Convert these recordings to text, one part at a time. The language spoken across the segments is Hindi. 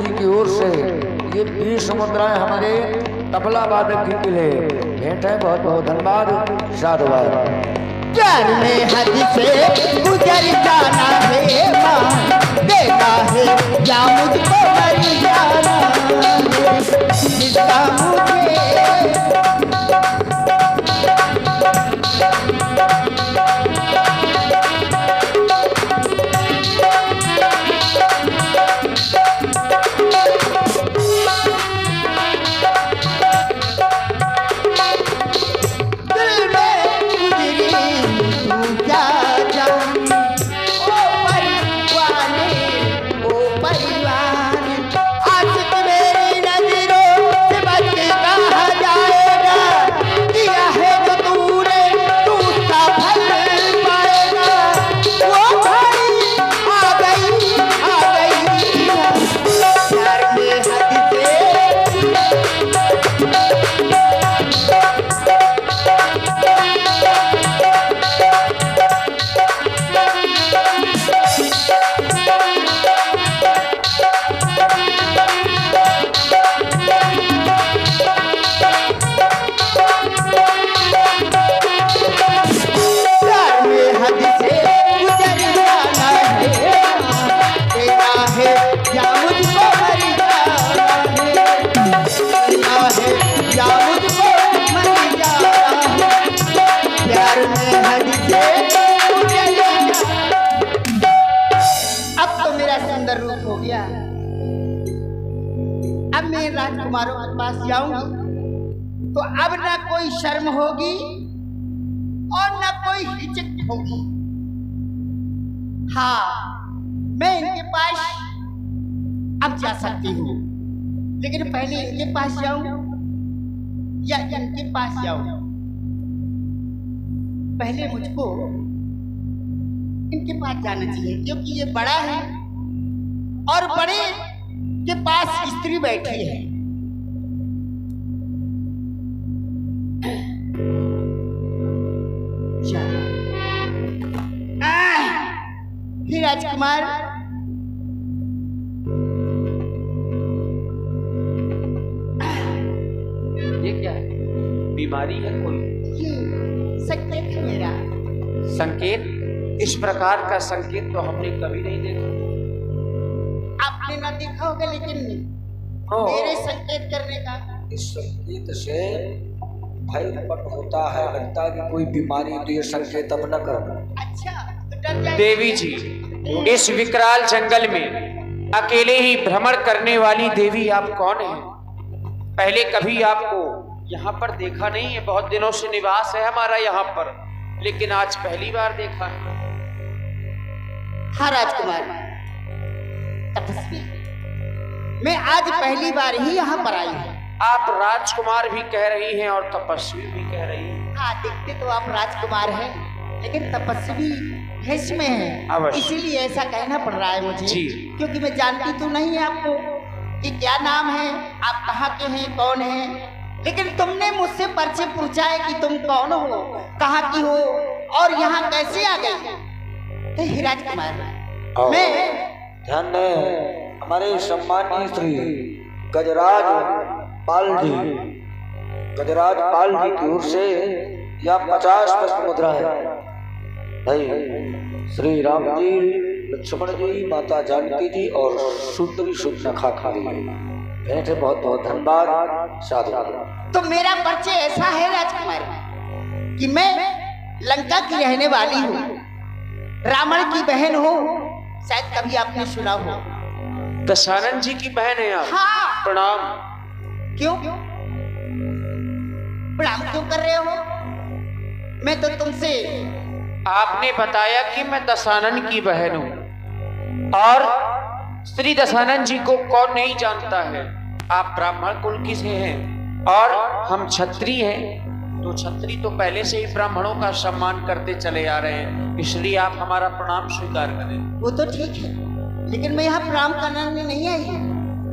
जी की ओर से ये 20 मुद्राएं हमारे तबला वादक के लिए भेंट है। बहुत बहुत धन्यवाद, साधुवाद। प्यार में हद से गुजर जाना है माँ, देना है या मुझको मर जाना है, जिसका मुझे राजकुमारों के पास जाऊंगी तो अब ना कोई शर्म होगी और ना कोई हिचक होगी। हाँ, मैं इनके पास अब जा सकती हूँ, लेकिन पहले इनके पास जाऊं या इनके पास जाऊं? पहले मुझको इनके पास जाना चाहिए, क्योंकि ये बड़ा है और बड़े के पास स्त्री बैठी है। फिर राजकुमार ये क्या है? बीमारी है कोई? ये संकेत है मेरा। संकेत? इस प्रकार का संकेत तो हमने कभी नहीं देखा। आपने ना देखा होगा, लेकिन मेरे संकेत करने का इस संकेत से भय उत्पन्न होता है, लगता है कि कोई बीमारी, तो ये संकेत अब न करना। अच्छा, तो डर जाए। देवी जी, इस विकराल जंगल में अकेले ही भ्रमण करने वाली देवी आप कौन हैं? पहले कभी आपको यहाँ पर देखा नहीं है। बहुत दिनों से निवास है हमारा यहाँ पर, लेकिन आज पहली बार देखा है। हाँ राजकुमार, तपस्वी, मैं आज पहली बार ही यहाँ पर आई हूँ। आप राजकुमार भी कह रही हैं और तपस्वी भी कह रही हैं। हाँ, दिखते तो आप राजकुमार हैं, लेकिन तपस्वी भेष में है, इसीलिए ऐसा कहना पड़ रहा है मुझे जी। क्योंकि मैं जानती तो नहीं आपको कि क्या नाम है, आप कहाँ के हैं, कौन हैं, लेकिन तुमने मुझसे परिचय पूछा है कि तुम कौन हो, कहाँ की हो और यहाँ कैसे आ गई। तो राजकुमार, मैं ध्यान दें, हमारे सम्मानीय श्री गजराज पाल जी की ओर से यह 50 पुष्प मुद्रा है। भाई श्री राम जी, लक्ष्मण जी, माता जानकी जी और सुंदरी सुनखा खाली भेंट है। बहुत बहुत धन्यवाद, साधुवाद। तो मेरा परिचय ऐसा है राजकुमार कि मैं लंका की रहने वाली हूँ, रावण की बहन हूँ। शायद कभी आपने सुना हो। दशानन जी की बहन है आप? हाँ। प्रणाम। क्यों प्रणाम क्यों कर रहे हो? मैं तो तुमसे, आपने बताया कि मैं दशानन की बहन हूँ, और श्री दशानन जी को कौन नहीं जानता है। आप ब्राह्मण कुल की से हैं और हम क्षत्रिय हैं, तो क्षत्रिय तो पहले से ही ब्राह्मणों का सम्मान करते चले आ रहे हैं, इसलिए आप हमारा प्रणाम स्वीकार करें। वो तो ठीक है, लेकिन मैं यहाँ प्रणाम करने नहीं आई हूँ।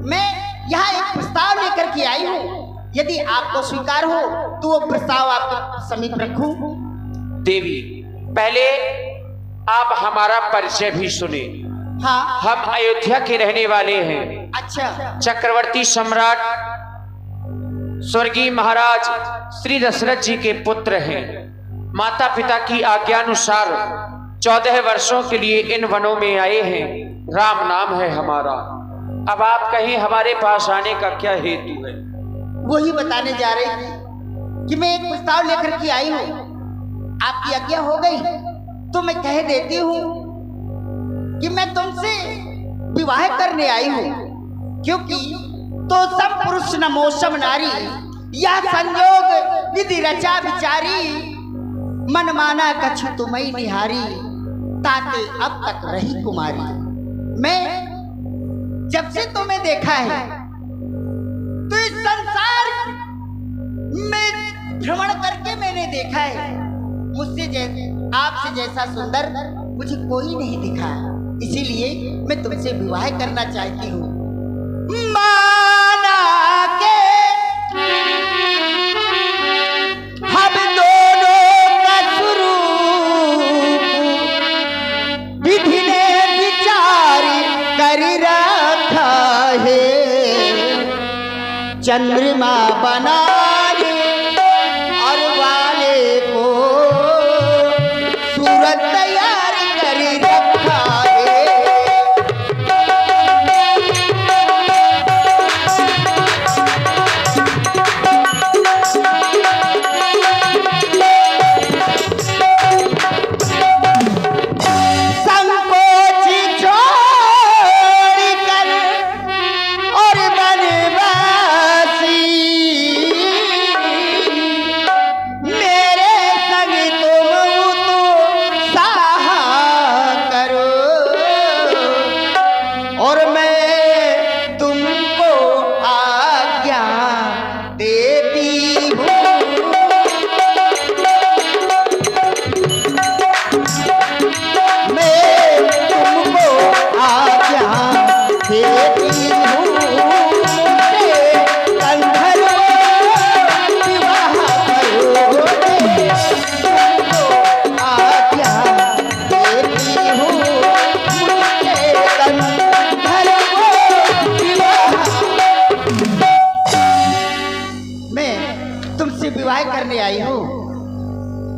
मैं यहाँ एक प्रस्ताव लेकर के आई हूँ। यदि आपको स्वीकार हो तो वो प्रस्ताव आपके समीप रखूं। देवी, पहले आप हमारा परिचय भी सुने। हाँ। हम अयोध्या के रहने वाले हैं अच्छा। चक्रवर्ती सम्राट स्वर्गीय महाराज श्री दशरथ जी के पुत्र हैं। माता पिता की आज्ञानुसार 14 वर्षों के लिए इन वनों में आए हैं। राम नाम है हमारा। अब आप कहें हमारे पास आने का क्या हेतु है? वही बताने जा रही थी कि मैं एक प्रस्ताव लेकर के आई हूँ। आपकी आज्ञा हो गई तो मैं कह देती हूँ कि मैं तुमसे विवाह करने आई हूँ, क्योंकि तो सब पुरुष न मौसम नारी, यह संयोग विधि रचा विचारी, मन माना कछु तुम्हें निहारी, ताके अब तक रही कुमारी। मैं जब से तुम्हें देखा है तो इस संसार में भ्रमण करके मैंने देखा है, मुझसे आपसे जैसा सुंदर मुझे कोई नहीं दिखा। इसीलिए मैं तुमसे विवाह करना चाहती हूँ। माना के हम दोनों का शुरू विधि ने विचार कर रखा है, चंद्रमा बना और वाले को सूरज तैयार कर रखा है।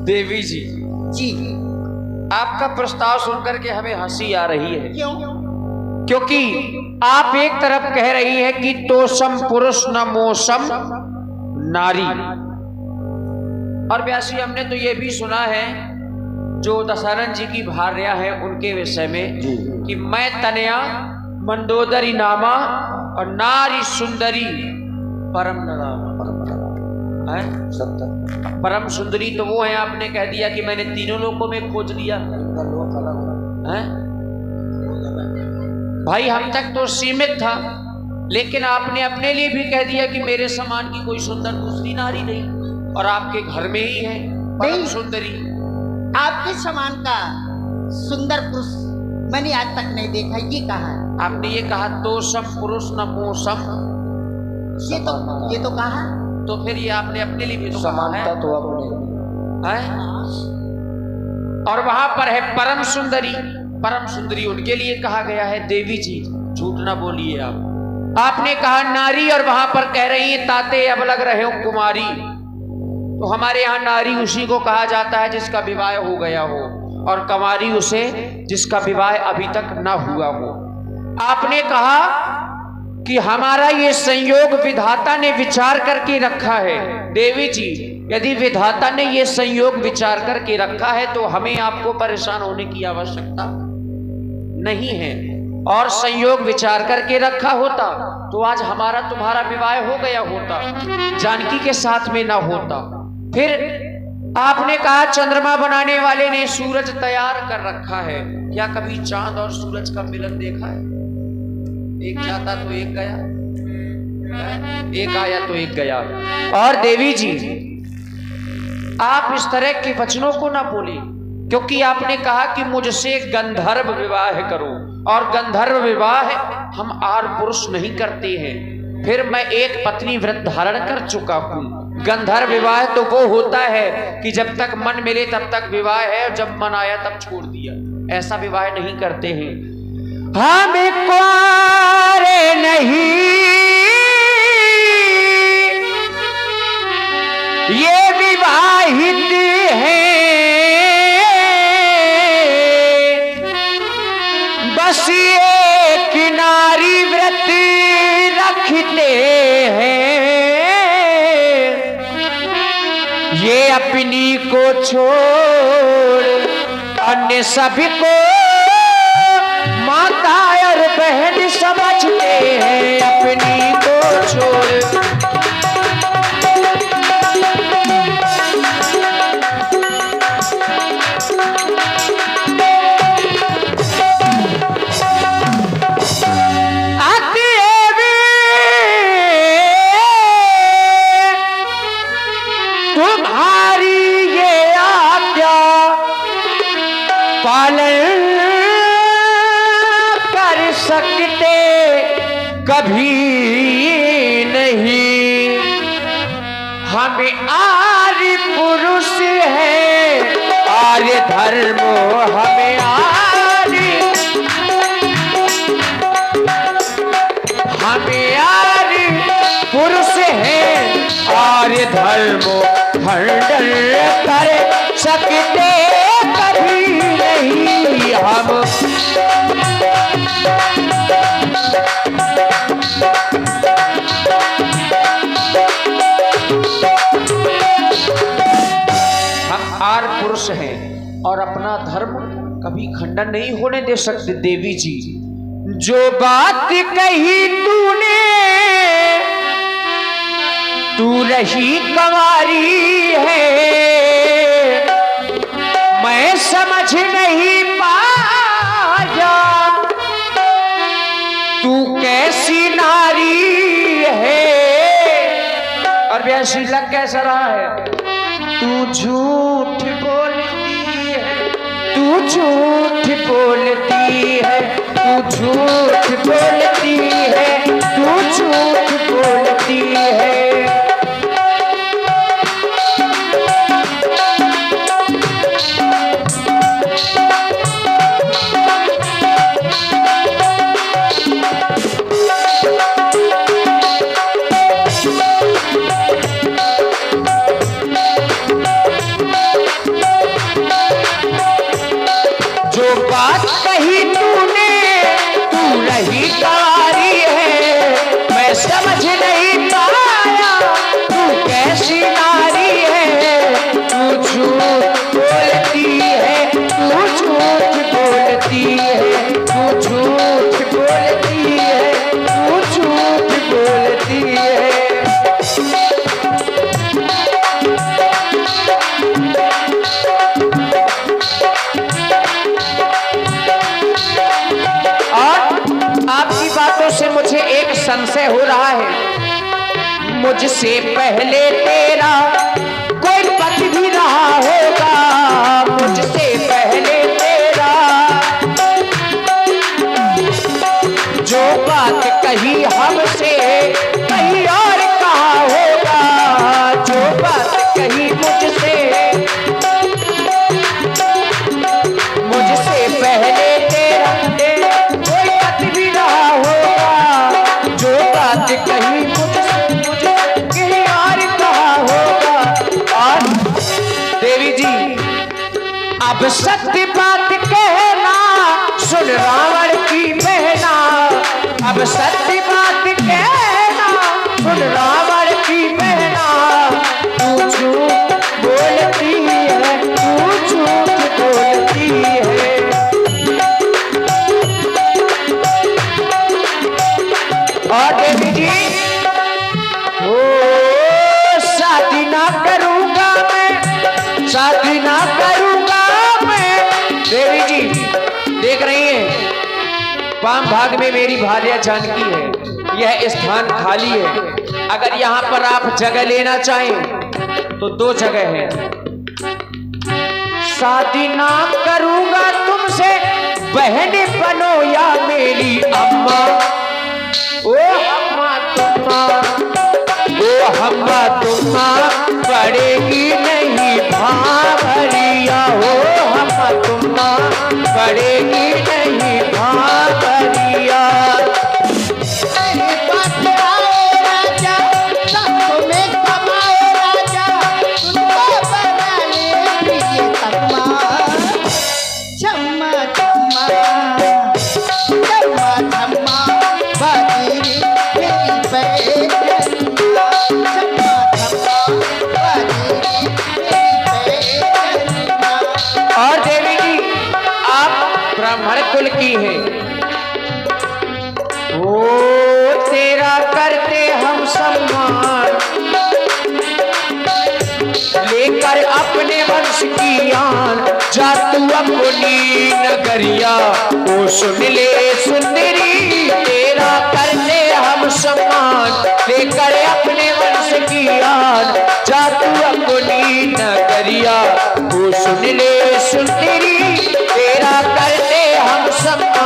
देवी जी जी, आपका प्रस्ताव सुनकर के हमें हंसी आ रही है। क्यों? क्योंकि आप एक तरफ कह रही है कि तोषम पुरुष न मोसम नारी, और व्यासी हमने तो ये भी सुना है जो दशरथ जी की भार्या है उनके विषय में कि मैं तनया मंदोदरी नामा और नारी सुंदरी परम नरामा है। परम सुंदरी तो वो है, आपने कह दिया कि मैंने तीनों लोकों में खोज लिया है। भाई हम तक तो सीमित था, लेकिन आपने अपने लिए भी कह दिया कि मेरे समान की कोई सुंदर दूसरी नारी नहीं, और आपके घर में ही है परम सुंदरी। आपके समान का सुंदर पुरुष मैंने आज तक नहीं देखा, ये कहा है आपने। ये कहा तोषम पुरुष न मोसम, ये तो कहा, तो फिर ये आपने अपने लिए भी तो समानता तो अपने है। और वहां पर है परम सुंदरी। परम सुंदरी उनके लिए कहा गया है। देवी जी झूठ ना बोलिए आप। आपने कहा नारी और वहां पर कह रही है ताते अब लग रहे हो कुमारी। तो हमारे यहाँ नारी उसी को कहा जाता है जिसका विवाह हो गया हो, और कुमारी उसे जिसका विवाह अभी तक ना हुआ हो। आपने कहा कि हमारा ये संयोग विधाता ने विचार करके रखा है। देवी जी यदि विधाता ने ये संयोग विचार करके रखा है तो हमें आपको परेशान होने की आवश्यकता नहीं है, और संयोग विचार करके रखा होता तो आज हमारा तुम्हारा विवाह हो गया होता, जानकी के साथ में ना होता। फिर आपने कहा चंद्रमा बनाने वाले ने सूरज तैयार कर रखा है। क्या कभी चांद और सूरज का मिलन देखा है? एक जाता तो एक गया, एक आया तो एक गया। और देवी जी आप इस तरह के वचनों को ना बोले, क्योंकि आपने कहा कि मुझसे गंधर्व विवाह करो, और गंधर्व विवाह हम आर पुरुष नहीं करते हैं। फिर मैं एक पत्नी व्रत धारण कर चुका हूं। गंधर्व विवाह तो वो होता है कि जब तक मन मिले तब तक विवाह है, और जब मन आया तब छोड़ दिया। ऐसा विवाह नहीं करते हैं। हम कुंवारे नहीं ये विवाहित है, बस एक नारी व्रत रखते हैं, ये अपनी को छोड़ अन्य सभी को माता और बहन समझते हैं, अपनी को छोड़। तुम्हारी ये आज्ञा पालन कर सकते कभी नहीं, हमें आर्य पुरुष है, आर्य धर्म हमें आर्य पुरुष है, आर्य धर्म खंडन कर सकते कभी नहीं हम। हम आर्य पुरुष हैं और अपना धर्म कभी खंडन नहीं होने दे सकते। देवी जी, जो बात कही तूने, तू रही कंवारी है, मैं समझ नहीं पाया तू कैसी नारी है। और वैसी लग कैसा रहा है, तू झूठ बोलती है, तू झूठ बोलती है, तू झूठ बोलती है, तू झूठ बोलती है। जो बात कही तूने, तू रही कंवारी है, मैं समझ नहीं पाया तू कैसी नारी है। तू झूठ बोलती है, तू झूठ बोलती है, तू झूठ बोलती है, तू झूठ बोलती है। आपकी बातों से मुझे एक संशय हो रहा है, मुझसे पहले तेरा कोई पति भी रहा होगा, मुझसे पहले तेरा जो बात कही हमसे कहीं और कहा होगा, जो बात कही मुझसे पहले तेरा कोई पति भी रहा होगा, जो बात कही मुझसे कहीं और कहा होगा। और देवी जी, अब सत्य बात कहना सुन रावण की बहना, अब सत्य बात कहना सुन रावण की बहना। तू झूठ बोलती है, तू झूठ बोलती है। और देवी जी, ओ शादी ना करूंगा मैं, शादी ना करूंगा मैं। देवी जी देख रही हैं, वाम भाग में मेरी भार्या जानकी है, यह स्थान खाली है। अगर यहाँ पर आप जगह लेना चाहें तो दो जगह है। शादी ना करूंगा तुमसे, बहन बनो या मेरी अम्मा। ओ अम्मा तुम्मा, ओ अम्मा तुम्मा पड़ेगी नहीं भावरिया, ओ अम्मा तुम्मा पड़ेगी नहीं भावरिया। अपनी नगरिया ओ सुन ले सुंदरी, तेरा करते हम सम्मान, लेकर अपने वंश की याद, जा तू अपनी नगरिया ओ सुन ले सुंदरी, तेरा करते हम सम्मान।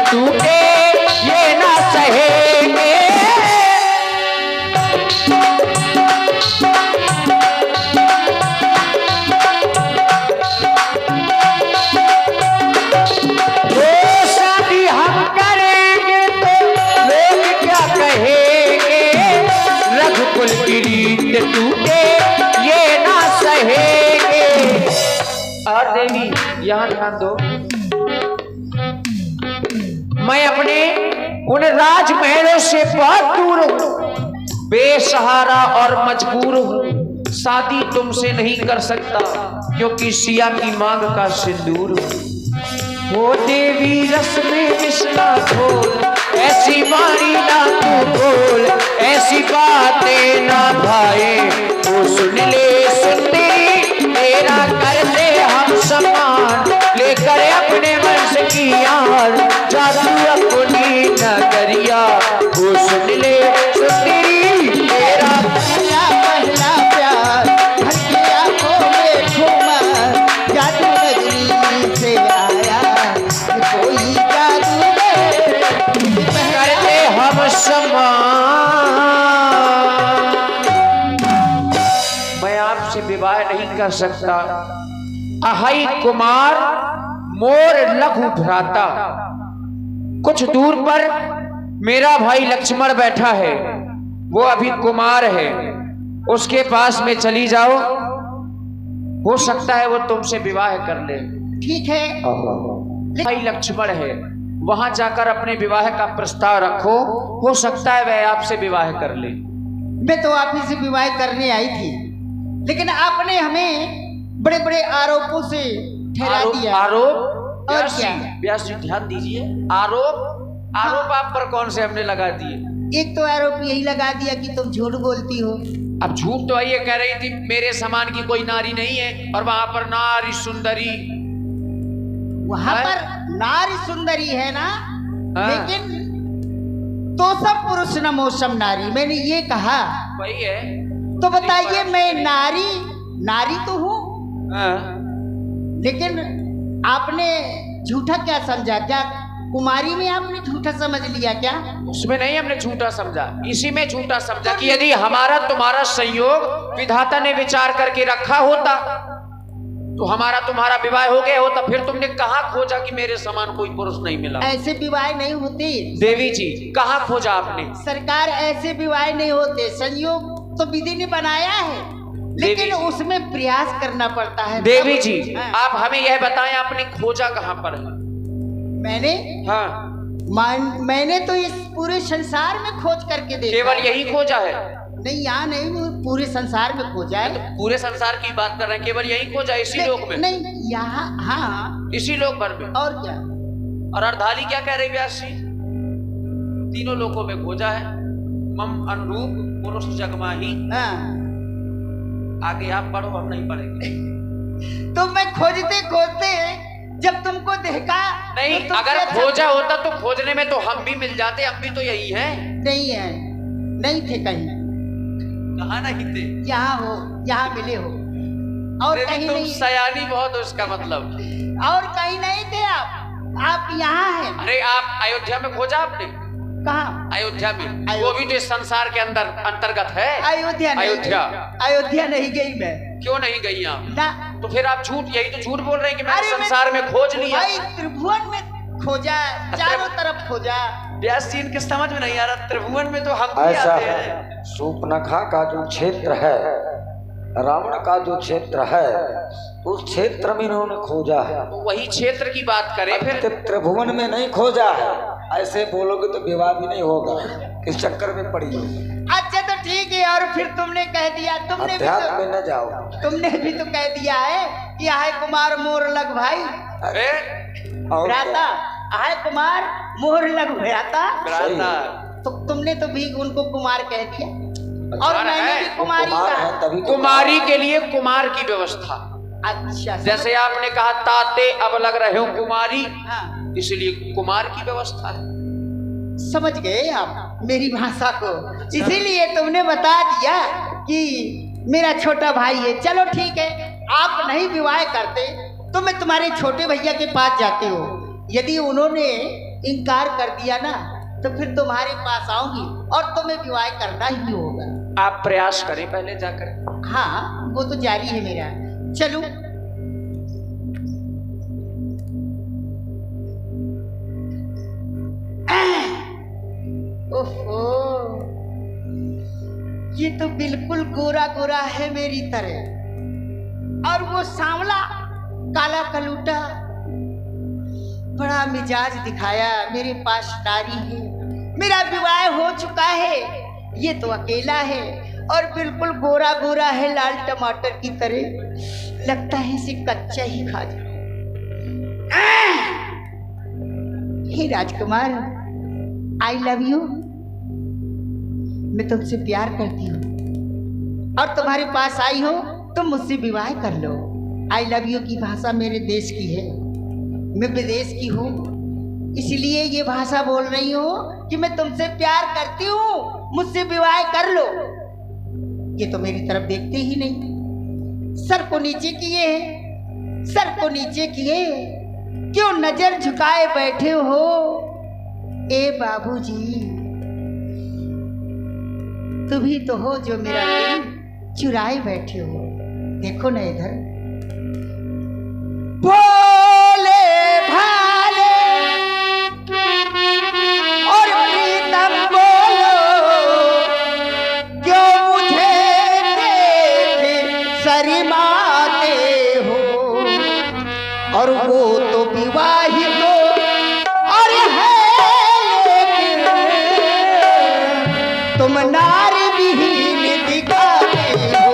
टूटे ये ना सहेंगे, वो शादी हम करेंगे तो लोग क्या कहेंगे, रघुकुल की रीत टूटे ये ना सहेंगे। और देवी यहाँ ध्यान दो, मैं अपने उन राजमहलों से बहुत दूर हूं, बेसहारा और मजबूर हूं, शादी तुमसे नहीं कर सकता क्योंकि सिया की मांग का सिंदूर हूं। वो देवी रस में मिसना खोल, ऐसी बारी ना तू बोल, ऐसी बातें ना भाए, वो सुन ले सुंदरी, तेरा करते हम सम्मान, लेकर अपने वंश की याद, जा तू अपनी नगरिया वो सुन ले सुंदरी, तेरा पहला पहला प्यार घर की आंखों में घूमा, जादू नगरी से आया कोई जादू करते हम सम्मान। मैं आपसे विवाह नहीं कर सकता, अहाई कुमार मोर लघु भ्राता, कुछ दूर पर मेरा भाई लक्ष्मण बैठा है, वो अभी कुमार है, उसके पास में चली जाओ, हो सकता है वो तुमसे विवाह कर ले। ठीक है, भाई लक्ष्मण है, वहां जाकर अपने विवाह का प्रस्ताव रखो, हो सकता है वह आपसे विवाह कर ले। मैं तो आप ही से विवाह करने आई थी, लेकिन आपने हमें बड़े बड़े आरोपों से ठहरा दिया। आरोप और व्यास क्या? व्यास जी ध्यान दीजिए, आरोप आप पर कौन से हमने लगा दिए? एक तो आरोप यही लगा दिया कि तुम झूठ बोलती हो। अब झूठ तो ये कह रही थी मेरे समान की कोई नारी नहीं है, और वहां पर नारी सुंदरी, वहां पर नारी सुंदरी है ना, लेकिन तो सब पुरुष न मौसम नारी, मैंने ये कहा। वही है। तो बताइए, मैं नारी तो हूँ, लेकिन आपने झूठा क्या समझा? क्या कुमारी में आपने झूठा समझ लिया क्या? उसमें नहीं हमने झूठा समझा, इसी में झूठा समझा कि यदि हमारा तुम्हारा संयोग विधाता ने विचार करके रखा होता तो हमारा तुम्हारा विवाह हो गया होता, फिर तुमने कहाँ खोजा कि मेरे समान कोई पुरुष नहीं मिला? ऐसे विवाह नहीं होते देवी जी, कहाँ खोजा आपने? सरकार, ऐसे विवाह नहीं होते, संयोग तो विधि ने बनाया है, लेकिन उसमें प्रयास करना पड़ता है। देवी जी, आप हमें यह बताएं आपने खोजा कहाँ पर है? मैंने मैंने तो इस पूरे संसार में खोज करके देखा। केवल यही खोजा है? नहीं, यहाँ नहीं, पूरे संसार में खोजा है। तो पूरे संसार की बात कर रहे हैं, केवल यही खोजा इसी लोक में? नहीं, यहाँ, हाँ, इसी लोक भर में। और क्या? और अर्धाली क्या कह रही व्यास जी? तीनों लोकों में खोजा है, मम अनुरूप पुरुष जगमाही। आगे आप पढ़ो, हम नहीं पढ़ेंगे। तो मैं खोजते खोजते जब तुमको देखा नहीं, तो अगर खोजा होता तो खोजने में तो हम भी मिल जाते, हम भी तो यही है। नहीं है, नहीं थे कहीं। कहाँ नहीं थे? यहाँ हो, यहाँ मिले हो, और कहीं तुम नहीं। सयानी बहुत हो इसका मतलब। और कहीं नहीं थे आप यहाँ हैं। अरे आप अयोध्या में खोजा आपने? कहाँ? अयोध्या में, वो भी तो इस संसार के अंदर अंतर्गत है। अयोध्या नहीं गई मैं। क्यों नहीं गई आप? ना। तो फिर आप झूठ, यही तो झूठ बोल रहे हैं कि मैंने संसार में खोज लिया। भाई त्रिभुवन में खोजा, चारों तरफ खोजा। व्यास जी इनके समझ में नहीं आ रहा, त्रिभुवन में तो हम भी ऐसा आते है, हैं। शूर्पणखा का जो क्षेत्र है, रावण का जो क्षेत्र है, उस क्षेत्र में इन्होंने खोजा है। वही क्षेत्र की बात करें फिर। त्रिभुवन में नहीं खोजा है। ऐसे बोलोगे तो विवाह भी नहीं होगा, इस चक्कर में पड़ी। अच्छा तो ठीक है, और फिर तुमने कह दिया, तुमने भी अध्यात्म में तो, न जाओ। तुमने भी तो कह दिया है कि आए कुमार मोर लग भाई अरे और भ्राता, आए कुमार मोर लग भ्राता। भ्राता। तो तुमने तो भी उनको कुमार कह दिया, और कुमार मैंने है, भी कुमारी कुमार है, कहा। तभी तो कुमारी के लिए कुमार की व्यवस्था। अच्छा जैसे आपने कहा ताते अब लग रहे हो कुमारी, हाँ, इसलिए कुमार की व्यवस्था है। समझ गए आप मेरी भाषा को, इसीलिए तुमने बता दिया कि मेरा छोटा भाई है। चलो ठीक है, आप नहीं विवाह करते तो मैं तुम्हारे छोटे भैया के पास जाते हो। यदि उन्होंने इनकार कर दिया ना तो फिर तुम्हारे पास आऊंगी और तुम्हें विवाह करना ही होगा। आप प्रयास करें पहले जाकर। हाँ वो तो जारी है मेरा। चलो ओहो, ये तो बिल्कुल गोरा गोरा है मेरी तरह, और वो सांवला काला कलूटा, बड़ा मिजाज दिखाया। मेरे पास नारी है, मेरा विवाह हो चुका है, ये तो अकेला है और बिल्कुल गोरा गोरा है, लाल टमाटर की तरह। लगता है इसे कच्चा ही खा जाओ। हे राजकुमार, आई लव यू। मैं तुमसे प्यार करती हूँ और तुम्हारे पास आई हो, तुम मुझसे विवाह कर लो। आई लव यू की भाषा मेरे देश की है, मैं विदेश की हूँ, इसलिए ये भाषा बोल रही हूँ कि मैं तुमसे प्यार करती हूँ, मुझसे विवाह कर लो। ये तो मेरी तरफ देखते ही नहीं, सर को नीचे किए हैं, सर को नीचे किए, क्यों नजर झुकाए बैठे हो ए बाबूजी? तुम ही तो हो जो मेरा दिल चुराए बैठे हो। देखो ना इधर, भोले भाले और प्रीतम बोलो, क्यों मुझे देखे शर्माते हो? और वो तो विवाहित और है, लेकिन तुम नारी विहीन दिखाते हो।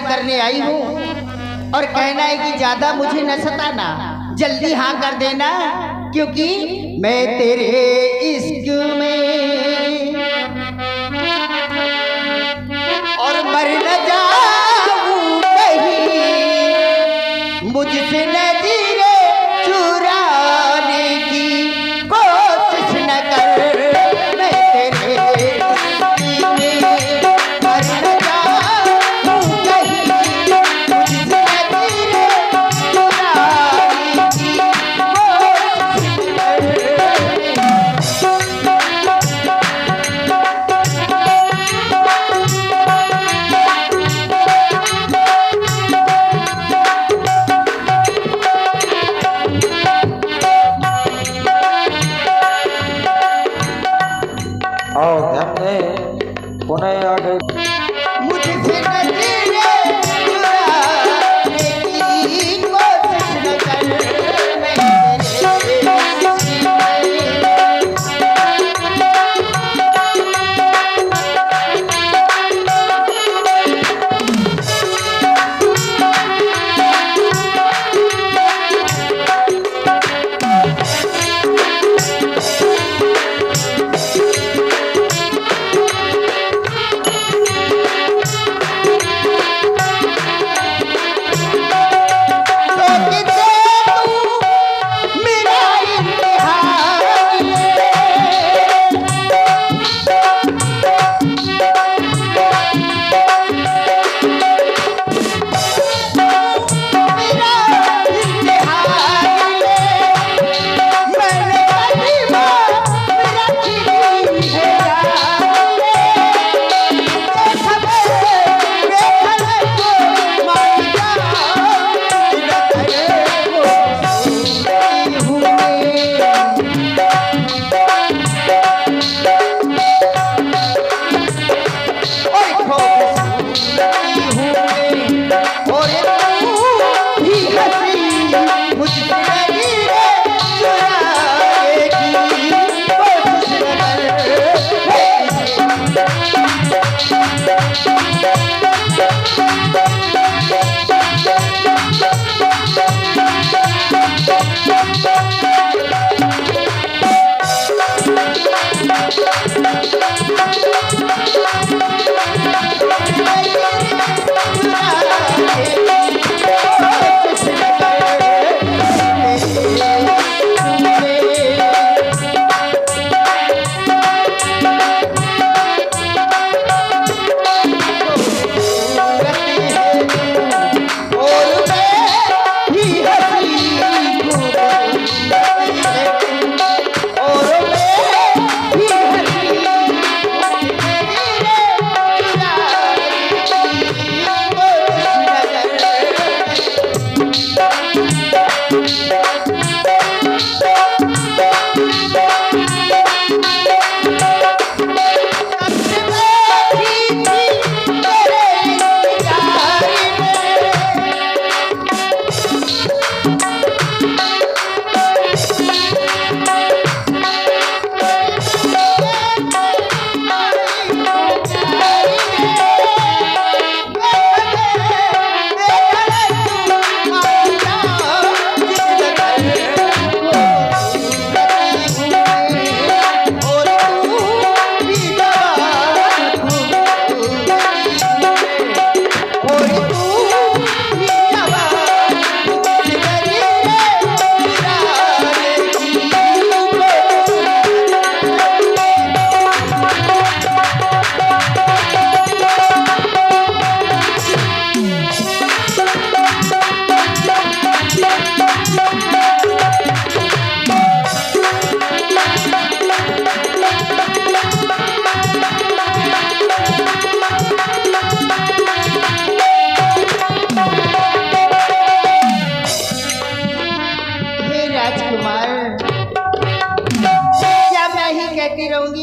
करने आई हूँ और कहना है कि ज्यादा मुझे न सताना, जल्दी हाँ कर देना, क्योंकि मैं तेरे इश्क में और मर न जाऊं कहीं, मुझसे नजरे चुराने की कोशिश न कर। मैं तेरे इश्क में मर न जाऊं कहीं, मुझसे नजरे चुराने की कोशिश न कर।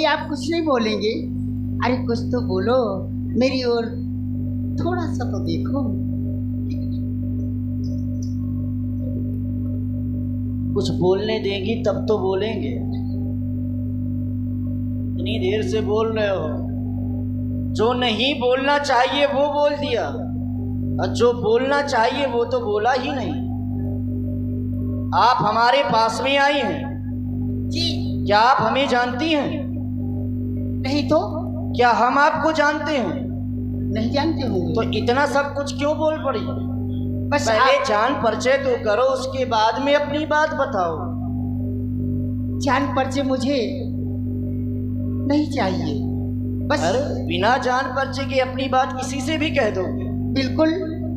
आप कुछ नहीं बोलेंगे? अरे कुछ तो बोलो, मेरी ओर थोड़ा सा तो देखो। कुछ बोलने देंगी तब तो बोलेंगे। इतनी देर से बोल रहे हो, जो नहीं बोलना चाहिए वो बोल दिया और जो बोलना चाहिए वो तो बोला ही नहीं। आप हमारे पास में आई हैं जी। क्या आप हमें जानती हैं? नहीं तो क्या हम आपको जानते हैं? नहीं जानते होंगे। तो इतना सब कुछ क्यों बोल पड़ी? बस पहले आप जान परिचय तो करो, उसके बाद में अपनी बात बताओ। जान परिचय मुझे नहीं चाहिए। बस अरे बिना जान परिचय के अपनी बात किसी से भी कह दोगे? बिल्कुल,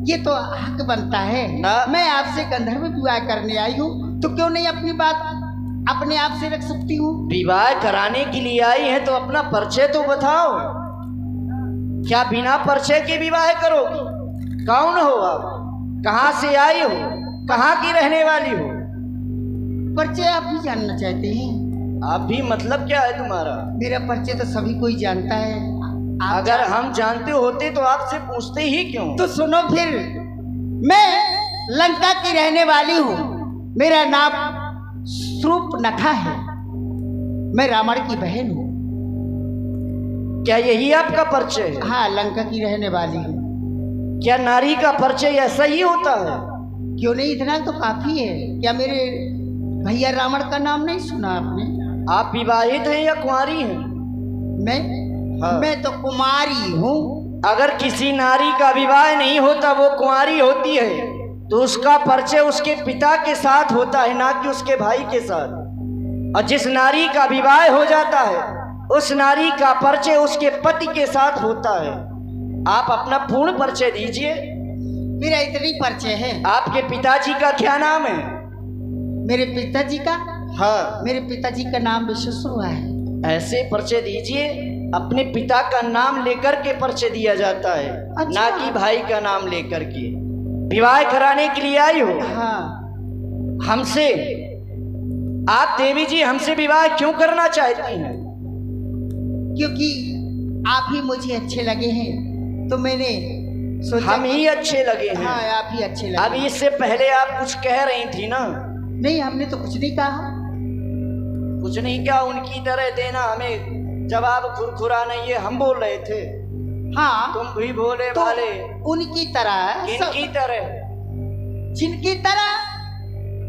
ये तो हक बनता है ना। मैं आपसे गंधर्व विवाह करने आई हूँ, तो क्यों नहीं अपनी बात अपने आप से रख सकती हूँ? विवाह कराने के लिए आई है तो अपना परिचय तो बताओ। क्या बिना परिचय के विवाह करोगे? कौन हो आप? कहाँ से आई हो? कहाँ की रहने वाली हो? परिचय आप भी जानना चाहते हैं? आप भी मतलब क्या है तुम्हारा? मेरा परिचय तो सभी कोई जानता है। आप अगर हम जानते होते तो आपसे पूछते ही क्यों? तो सुनो फिर, मैं लंका की रहने वाली हूँ। मेरा नाम शूर्पणखा है। मैं रावण की बहन हूँ। क्या यही आपका परिचय है? हाँ, लंका की रहने वाली हूँ। क्या नारी का परिचय ऐसा ही होता है? क्यों नहीं, इतना तो काफी है। क्या मेरे भैया रावण का नाम नहीं सुना आपने? आप विवाहित हैं या कुंवारी हैं? मैं हाँ। मैं तो कुमारी हूँ। अगर किसी नारी का विवाह नहीं होता, वो कुंवारी होती है, तो उसका परिचय उसके पिता के साथ होता है, ना कि उसके भाई के साथ। और जिस नारी का विवाह हो जाता है, उस नारी का परिचय उसके पति के साथ होता है। आप अपना पूर्ण परिचय दीजिए। मेरा इतनी परिचय है। आपके पिताजी का क्या नाम है? मेरे पिताजी का? हाँ, मेरे पिताजी का नाम विश्वेश्वर है। ऐसे परिचय दीजिए। अपने पिता का नाम लेकर के परिचय दिया जाता है। अच्छा। ना कि भाई का नाम लेकर के। विवाह कराने के लिए आई हो हाँ। हमसे? आप देवी जी हमसे विवाह क्यों करना चाहती हैं? क्योंकि आप ही मुझे अच्छे लगे हैं, तो मैंने सोचा हम ही अच्छे लगे हैं। हाँ, आप ही अच्छे लगे। अभी इससे पहले आप कुछ कह रही थी ना? नहीं, हमने तो कुछ नहीं कहा। कुछ नहीं, क्या उनकी तरह देना हमें जवाब खुरखुरा नहीं है, हम बोल रहे थे। हाँ, तुम भी बोले तो वाले। उनकी तरह। किनकी तरह? जिनकी तरह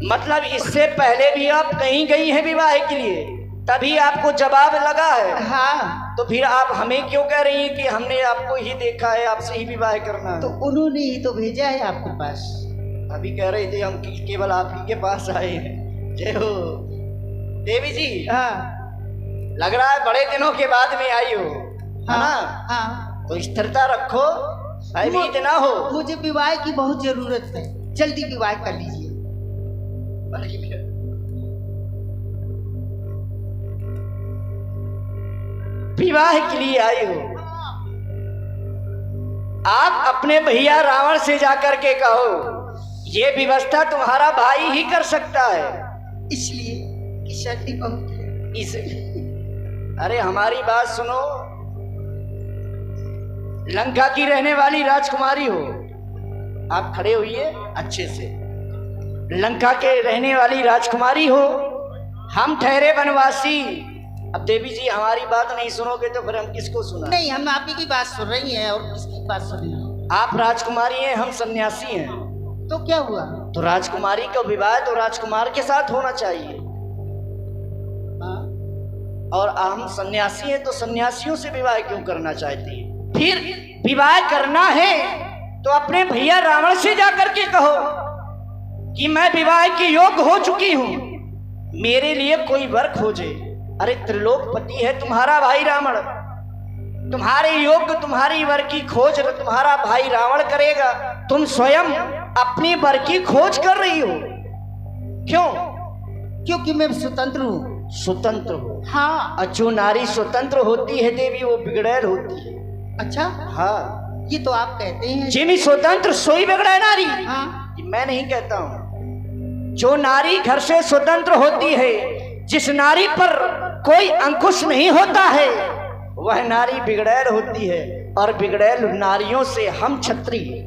मतलब इससे पहले भी आप कहीं गई हैं विवाह के लिए, तभी आपको जवाब लगा है? हाँ। तो फिर आप हमें क्यों कह रही हैं कि हमने आपको ही देखा है, आपसे ही विवाह करना है? तो उन्होंने ही तो भेजा है आपके पास। अभी कह रहे थे हम केवल आप ही के पास आए हैं। जय हो देवी जी। हाँ। लग रहा है बड़े दिनों के बाद में आई हो, है ना? हाँ। तो स्थिरता रखो, भयभीत ना हो। मुझे विवाह की बहुत जरूरत है, जल्दी विवाह कर लीजिए। विवाह के लिए आई हो? आप अपने भैया रावण से जाकर के कहो, ये व्यवस्था तुम्हारा भाई ही कर सकता है। इसलिए कि सर्दी बहुत है। अरे हमारी बात सुनो, लंका की रहने वाली राजकुमारी हो आप, खड़े होइए अच्छे से। लंका के रहने वाली राजकुमारी हो, हम ठहरे वनवासी। अब देवी जी हमारी बात नहीं सुनोगे तो फिर हम किसको सुना? नहीं, हम आप ही की बात सुन रही हैं और किसकी बात सुन रही हैं? आप राजकुमारी हैं, हम सन्यासी हैं। तो क्या हुआ? तो राजकुमारी का विवाह तो राजकुमार के साथ होना चाहिए। हाँ? और हम सन्यासी हैं तो सन्यासियों से विवाह क्यों करना चाहती है? फिर विवाह करना है तो अपने भैया रावण से जाकर के कहो कि मैं विवाह के योग्य हो चुकी हूं, मेरे लिए कोई वर खोजे। अरे त्रिलोकपति है तुम्हारा भाई रावण, तुम्हारे योग्य तुम्हारी वर की खोज तुम्हारा भाई रावण करेगा। तुम स्वयं अपनी वर की खोज कर रही हो, क्यों? क्योंकि मैं स्वतंत्र हूँ। स्वतंत्र हो? हाँ। और जो नारी स्वतंत्र होती है देवी, वो बिगड़ैल होती है। अच्छा? हाँ, ये तो आप कहते हैं। जिमी स्वतंत्र सोई बिगड़े नारी। हाँ। मैं नहीं कहता हूँ। जो नारी घर से स्वतंत्र होती है, जिस नारी पर कोई अंकुश नहीं होता है, वह नारी बिगड़ैल होती है। और बिगड़ैल नारियों से हम क्षत्रिय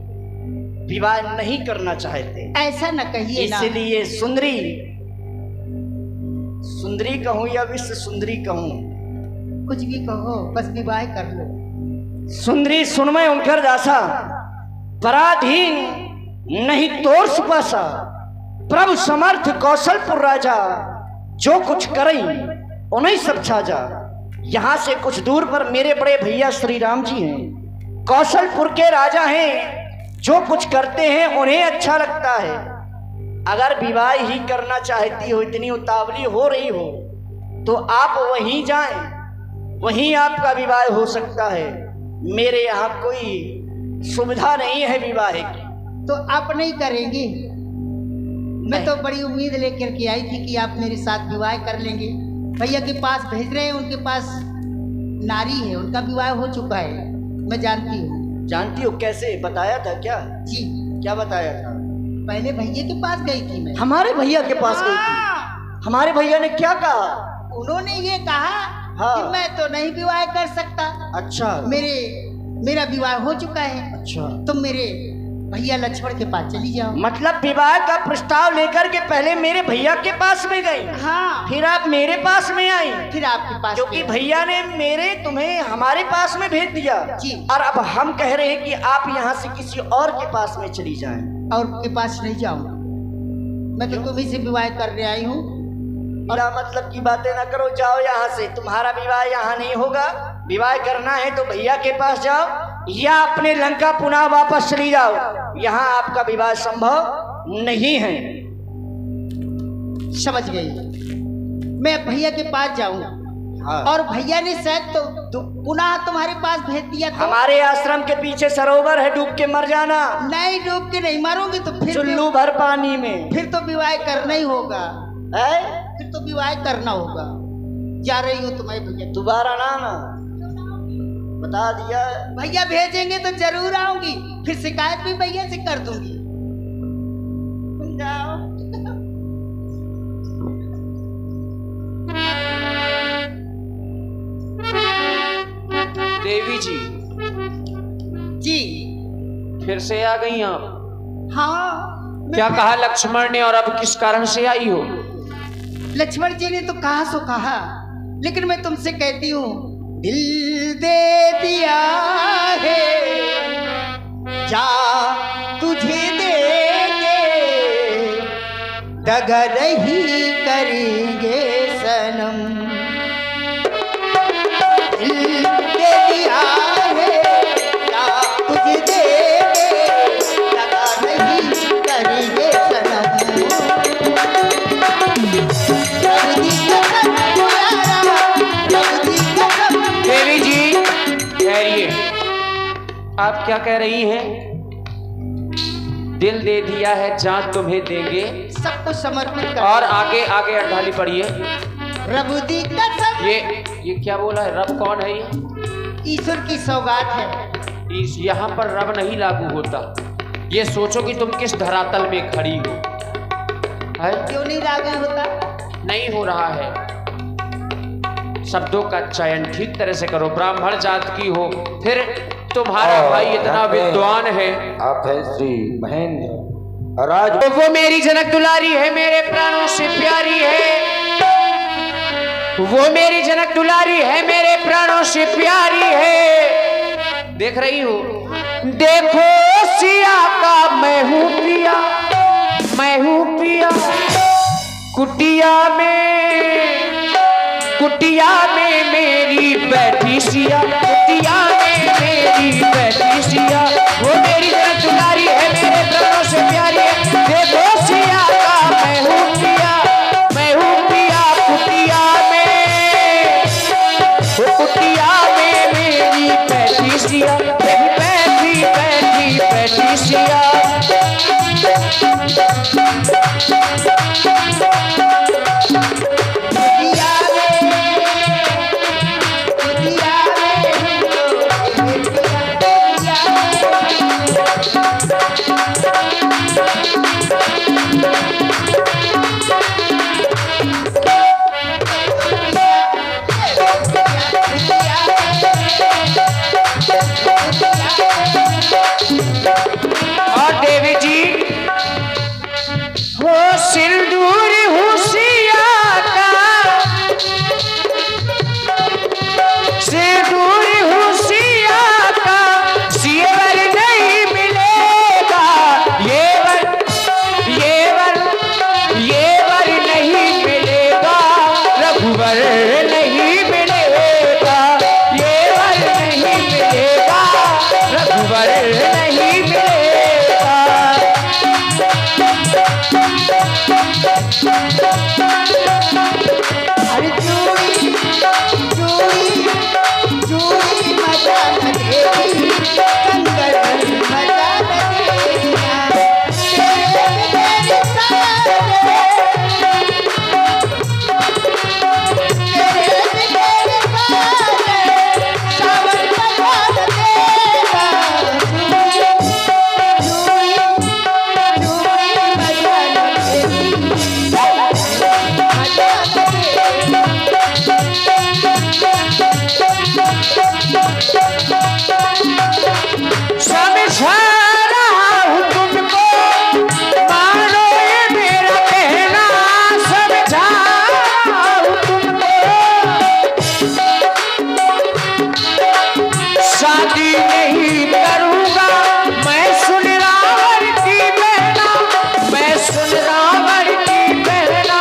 विवाह नहीं करना चाहते। ऐसा न कहिए ना। इसलिए सुंदरी, सुंदरी कहूं या विश्व सुंदरी कहूं, कुछ भी कहो, बस विवाह कर लो। सुंदरी सुनमय उनकर दासा, पराधीन नहीं तोर सुपासा, प्रभु समर्थ कौशलपुर राजा, जो कुछ करई उन्हें सब छाजा। यहाँ से कुछ दूर पर मेरे बड़े भैया श्री राम जी हैं, कौशलपुर के राजा हैं। जो कुछ करते हैं उन्हें अच्छा लगता है। अगर विवाह ही करना चाहती हो, इतनी उतावली हो रही हो, तो आप वहीं जाएं, वहीं आपका विवाह हो सकता है। मेरे यहाँ कोई सुविधा नहीं है विवाह की। तो आप नहीं करेंगे? मैं तो बड़ी उम्मीद लेकर के आई थी कि आप मेरे साथ विवाह कर लेंगे। भैया के पास भेज रहे हैं, उनके पास नारी है, उनका विवाह हो चुका है, मैं जानती हूँ। जानती हो? कैसे बताया था क्या? जी। क्या बताया था? पहले भैया के पास गई थी मैं। हमारे भैया के पास गई थी? हाँ। हमारे भैया ने क्या कहा? उन्होंने ये कहा हाँ। कि मैं तो नहीं विवाह कर सकता। अच्छा। मेरा विवाह हो चुका है। अच्छा। तुम मेरे भैया लक्ष्मण के पास चली जाओ। मतलब विवाह का प्रस्ताव लेकर के पहले मेरे भैया के पास में गई, हाँ। फिर आप मेरे पास में आई, फिर आपके पास, क्योंकि भैया ने तुम्हें हमारे पास में भेज दिया जी। और अब हम कह रहे हैं कि आप यहाँ से किसी और के पास में चली जाएं। और के पास नहीं जाऊंगा, मैं तो तुम्ही से विवाह करने आई हूँ। बिना मतलब की बातें ना करो, जाओ यहाँ से। तुम्हारा विवाह यहाँ नहीं होगा। विवाह करना है तो भैया के पास जाओ या अपने लंका पुनः वापस चली जाओ। यहाँ आपका विवाह संभव नहीं है। समझ गई। मैं भैया के पास जाऊंगा। हाँ। और भैया ने शायद तो पुनः तुम्हारे पास भेज दिया तो? हमारे आश्रम के पीछे सरोवर है, डूब के मर जाना। नहीं, डूब के नहीं मरूंगी तो फिर चुल्लू भर पानी में। फिर तो विवाह करना ही होगा। है? फिर तो विवाह करना होगा। जा रही हूँ तुम्हें भैया। दोबारा ना बता दिया। भैया भेजेंगे तो जरूर आऊंगी, फिर शिकायत भी भैया से कर दूंगी। जाओ। देवी जी जी। फिर से आ गई आप? हाँ। क्या कहा लक्ष्मण ने और अब किस कारण से आई हो? लक्ष्मण जी ने तो कहा सो कहा, लेकिन मैं तुमसे कहती हूँ, दिल दे दिया है, जा तुझे देंगे, दगा नहीं करेंगे सनम। दिल दे दिया है, जा तुझे देंगे, दगा नहीं करेंगे सनम। देवी जी ठहरिए, आप क्या कह रही हैं? दिल दे दिया है, जान तुम्हें देंगे, सब कुछ समर्पित कर। और आगे आगे अड्डाली पढ़िए। रब दी कसम। ये क्या बोला है? रब कौन है ये? ईश्वर की सौगात है। यहाँ पर रब नहीं लागू होता। ये सोचो कि तुम किस धरातल में खड़ी हो। है? क्यों नहीं रागी होता? नहीं हो रहा है। शब्दों का चयन ठीक तरह से करो। ब्राह्मण जात की हो, फिर तुम्हारा भाई इतना विद्वान है। आप है श्री महेंद्र राज। तो वो मेरी जनक दुलारी है, मेरे प्राणों से प्यारी है। वो मेरी जनक दुलारी है, मेरे प्राणों से प्यारी है। देख रही हो, देखो सिया का मैं हूं पिया, मैं हूं पिया। कुटिया में मेरी बैठी सिया, कुटिया में मेरी बैठी सिया। वो मेरी जनक दुलारी है, मेरे प्राणों से प्यारी है। देखो सिया का मैं हूं पिया, मैं हूं पिया। कुटिया में मेरी बैठी सिया, बैठी बैठी बैठी सिया। और देवी जी हो सिंदूर हुसिया का, सिंदूर हुसिया का सीवर नहीं मिलेगा। येवर नहीं मिलेगा, रघुवर नहीं मिलेगा। येवर नहीं मिलेगा, रघुवर नहीं मिलेगा। अरे चूड़ी चूड़ी चूड़ी मजा न देगी, कंगन मजा न देगा। तेरे सारे सावन मजा न देगा। चूड़ी चूड़ी मजा न देगी, मजा न देगा। समझा रहा हूँ तुमको, मानो ये मेरा कहना। समझा रहा हूँ तुमको, शादी नहीं करूँगा मैं, सुन रावण की बहना, मैं सुन रावण की बहना।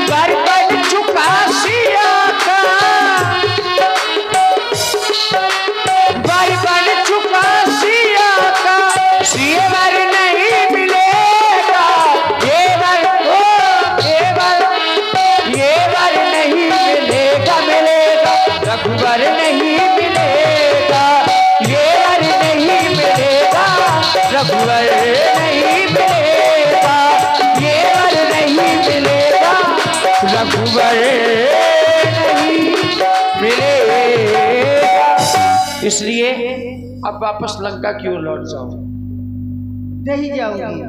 पर बन चुका सिया का, पर बन चुका सिया का। सीवर नहीं मिलेगा, येवर नहीं मिलेगा, मिलेगा। रघुवर नहीं मिलेगा, येवर नहीं मिलेगा। रघुवर नहीं मिलेगा, येवर नहीं मिलेगा। रघुवर नहीं मिलेगा। इसलिए अब वापस लंका की ओर लौट जाओ। नहीं जाऊंगी।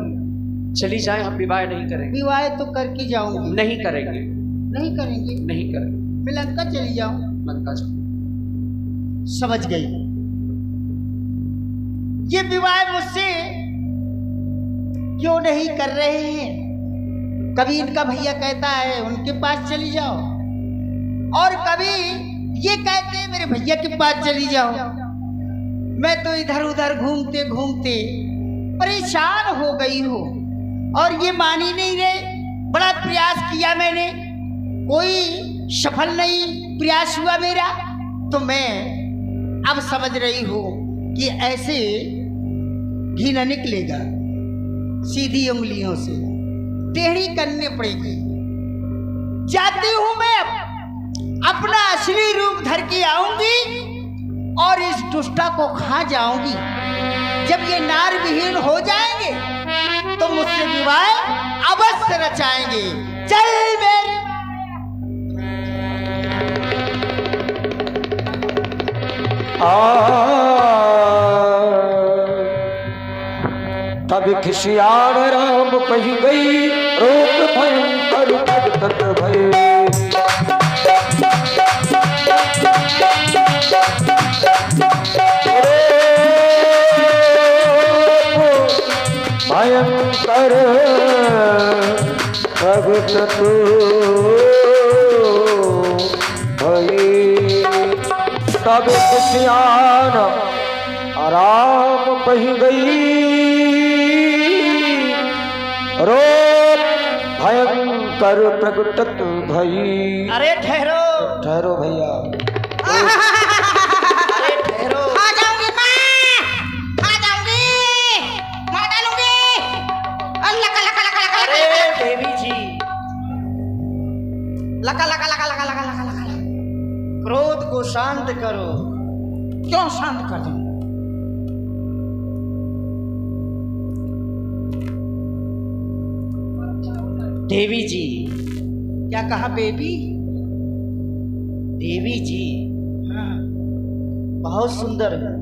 चली जाए, हम विवाह नहीं करेंगे। विवाह तो करके जाऊंगी। नहीं करेंगे, नहीं करेंगे। नहीं करेंगे। मैं लंका चली जाऊं। लंका जाओ। समझ गई। ये विवाह मुझसे क्यों नहीं कर रहे हैं? कभी इनका भैया कहता है उनके पास चली जाओ, और कभी ये कहते हैं मेरे भैया के पास चली जाओ। मैं तो इधर उधर घूमते घूमते परेशान हो गई हूँ, और ये मान ही नहीं रहे। बड़ा प्रयास किया मैंने, कोई सफल नहीं प्रयास हुआ मेरा। तो मैं अब समझ रही हूँ कि ऐसे घी न निकलेगा, सीधी उंगलियों से टेढ़ी करनी पड़ेगी। जाती हूँ मैं, अपना असली रूप धर के आऊंगी और इस दुष्टा को खा जाऊंगी। जब ये नार विहीन हो जाएंगे तो मुझसे विवाह अवश्य रचाएंगे। चल मेरे खिसियार राम कही गई रोक भयंकर प्रगट भय। भयंकर प्रगट भय। तब खिसियार राम कही गई रोक भयंकर प्रगटत भई। अरे ठहरो ठहरो भैया, अरे ठहरो। आ जाऊंगी मैं, आ जाऊंगी, मार डालूंगी। लका लका लका लका अरे लका देवी जी, लका लका लका लका लका लका लका। क्रोध को शांत करो। क्यों शांत कर दूं? देवी जी, क्या कहा बेबी? देवी जी हाँ, बहुत सुंदर है।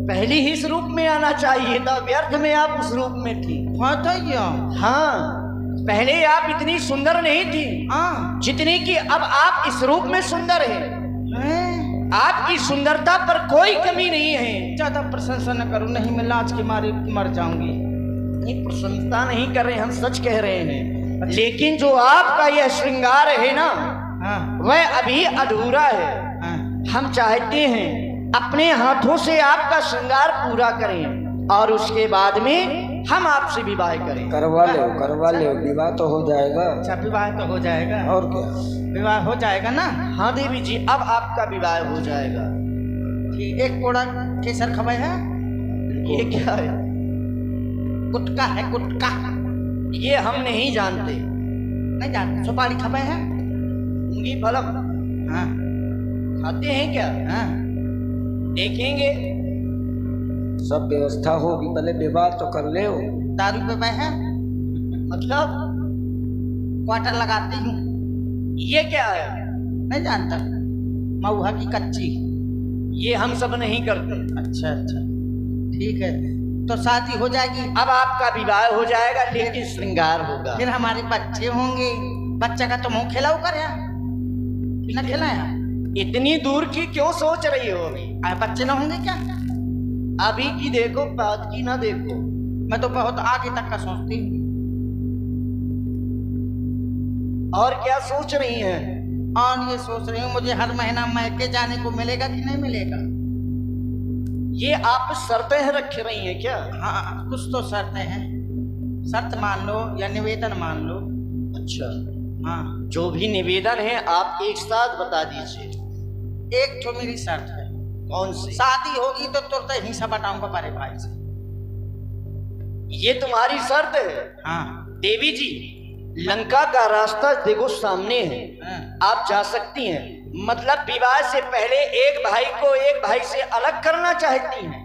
पहले ही इस रूप में आना चाहिए था, व्यर्थ में आप उस रूप में थी। हाँ तो यो, हाँ, पहले आप इतनी सुंदर नहीं थी हाँ, जितनी कि अब आप इस रूप में सुंदर हैं। हैं? आपकी सुंदरता पर कोई कमी नहीं है। ज्यादा प्रशंसा न करूं, नहीं मैं लाज के मारे मर जाऊंगी। नहीं, प्रशंसा नहीं कर रहे, हम सच कह रहे हैं। लेकिन जो आपका यह श्रृंगार है ना, हाँ, वह अभी अधूरा है। हाँ, हम चाहते हैं अपने हाथों से आपका श्रृंगार पूरा करें और उसके बाद में हम आपसे विवाह करें। करवा लो, विवाह तो हो जाएगा। अच्छा विवाह तो हो जाएगा। और क्या, विवाह हो जाएगा ना? हाँ देवी जी, अब आपका विवाह हो जाएगा। ठीक, एक कोड़ा केसर खवाए है। ये क्या है? गुटका है, गुटका। ये हम नहीं जानते। नहीं जानते? सुपारी खवाए है। मूंगी फलक हाँ, खाते हैं क्या? हाँ, देखेंगे। सब व्यवस्था होगी, पहले विवाह तो कर ले। दारू पे मैं है, मतलब क्वार्टर लगाती हूँ। ये क्या है? नहीं जानता? महुआ की कच्ची। ये हम सब नहीं करते। अच्छा अच्छा, ठीक है, तो शादी हो जाएगी। अब आपका विवाह हो जाएगा, लेकिन श्रृंगार होगा। फिर हमारे बच्चे होंगे। बच्चा का तो मुंह खिलाओ कर यार, न खिलाया। इतनी दूर की क्यों सोच रही हो अभी? बच्चे ना होंगे क्या? अभी की देखो, बात की ना देखो। मैं तो बहुत आगे तक का सोचती हूँ। और क्या सोच रही हैं? और ये सोच रही हूँ मुझे हर महीना मैके जाने को मिलेगा कि नहीं मिलेगा। ये आप शर्तें रख रही हैं क्या? हाँ, कुछ तो शर्तें हैं। शर्त मान लो या निवेदन मान लो। अच्छा, हाँ, जो भी निवेदन है आप एक साथ बता दीजिए। एक तो मेरी शर्त है। कौन सी? शादी होगी तो तुरंत हिस्सा बटाऊंगा बड़े भाई से। ये तुम्हारी शर्त है? हाँ, देवी जी, लंका का रास्ता देखो सामने है, हाँ, आप जा सकती हैं। मतलब विवाह से पहले एक भाई को एक भाई से अलग करना चाहती हैं।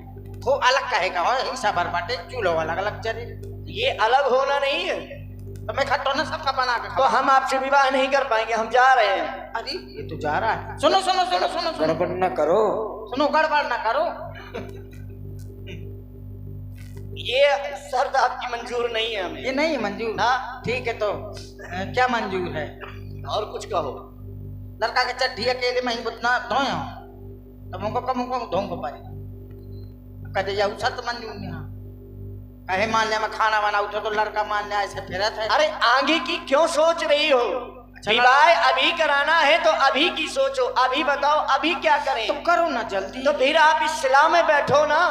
वो अलग कहेगा और हिस्सा भर बाटे, चूल्हो अलग अलग चले। ये अलग होना नहीं है। तो मैं खट्टो ना सबका बना के तो हम आपसे विवाह नहीं कर पाएंगे, हम जा रहे हैं। अरे ये तो जा रहा है। सुनो सुनो सुनो सुनो सुनो गड़बड़ न करो। सुनो, गड़बड़ ना करो। ये शर्त आपकी मंजूर नहीं है हमें। ये नहीं मंजूर? हाँ। ठीक है, तो क्या मंजूर है? और कुछ कहो। लड़का के चड्ढी अकेले में ही बुतना धोया तो मुझको कम धोंग पारी कहते जाऊ सत मंजूर नहीं। कहे मान लिया मैं खाना बनाऊ तो लड़का मान लिया, ऐसे फिरत है। अरे आगे की क्यों सोच रही हो? विवाह अभी कराना है तो अभी की सोचो, अभी बताओ अभी क्या करें। तो करो ना जल्दी। तो फिर आप इस सिला में बैठो ना,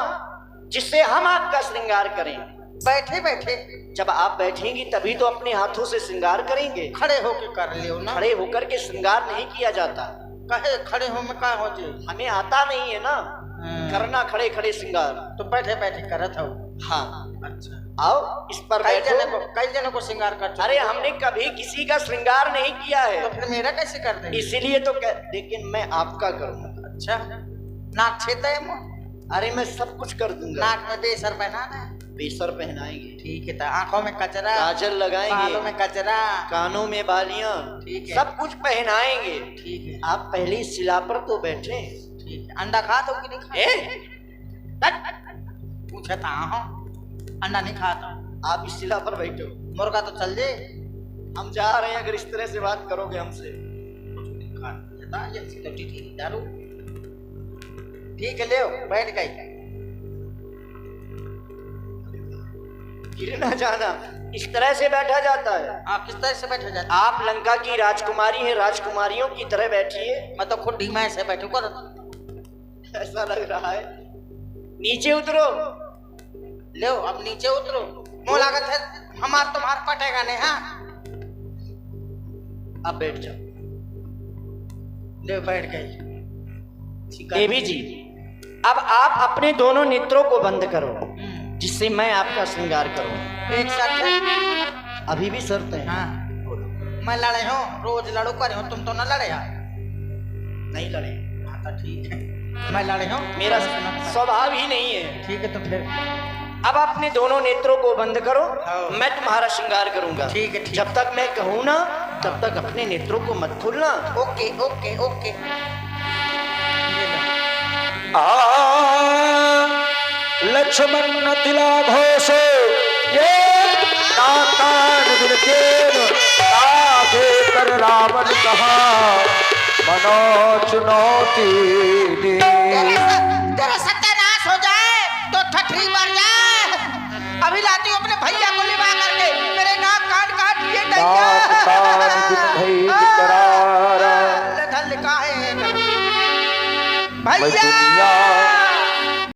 जिससे हम आपका श्रृंगार करें। बैठे बैठे? जब आप बैठेंगी तभी तो अपने हाथों से श्रृंगार करेंगे। खड़े होके कर लियो ना। खड़े होकर के श्रृंगार नहीं किया जाता। कहे खड़े हो में का हो जे? हमें आता नहीं है ना करना खड़े खड़े श्रृंगार। तो बैठे बैठे करत हो। हाँ, अच्छा, आओ इस पर कई बैठो। जनों को श्रृंगार कर चुके। अरे हमने कभी किसी का श्रृंगार नहीं किया है। तो फिर मेरा कैसे कर दे? इसीलिए तो लेकिन मैं आपका करूंगा। अच्छा, नाक छेता है मुँह? अरे मैं सब कुछ कर दूंगा। नाक में बेसर पहनाना है? बेसर पहनाएंगे। ठीक है, तो आंखों में कचरा, काजल लगाएंगे, बालों में कचरा, कानों में बालियां, ठीक है, सब कुछ पहनाएंगे। ठीक है, आप पहले इस शिला पर तो बैठे। ठीक है। अंडा खा तो कि नहीं खा? ए, पूछता हूँ। अंडा नहीं खाता। आप इस शिला पर बैठो, मुर्गा तो चल जे। हम जा रहे हैं, अगर इस तरह से बात करोगे हमसे। तो ठीक दारू ठीक है, ले बैठ गई। गिर ना जाना, इस तरह से बैठा जाता है। आप किस तरह से बैठे जाते? आप लंका की राजकुमारी हैं, राजकुमारियों की तरह बैठिए। मैं तो खुद धीमा से बैठू कर। ऐसा लग रहा है। नीचे उतरो। ले अब नीचे उतरो। मुँह लागत है हमार तुम्हार पटेगा नहीं। हाँ अब बैठ जाओ। ले बैठ गई। देवी जी, अब आप अपने दोनों नेत्रों को बंद करो, जिससे मैं आपका श्रृंगार करूं। एक साथ है? अभी भी शर्त है। हाँ मैं लड़े हूँ, रोज लड़ो करे हो, तुम तो न लड़े यार। नहीं लड़े। हाँ तो ठीक है, मैं लड़े हूँ। मेरा स्वभाव ही नहीं है। ठीक है तो फिर अब अपने दोनों नेत्रों को बंद करो, मैं तुम्हारा श्रृंगार करूंगा। ठीक है, ठीक। जब तक मैं कहूँ ना तब तक अपने नेत्रों को मत खोलना। Okay okay okay. लक्ष्मण तिला घोष ये नातान बिरकेन आगे कर रावण कहा मनो चुनौती दी। तेरा सत्यानाश हो जाए तो ठठरी मर जाए। अभी लाती हूँ अपने भैया को लिवा करके, मेरे नाक काट काट दिए भैया। भैया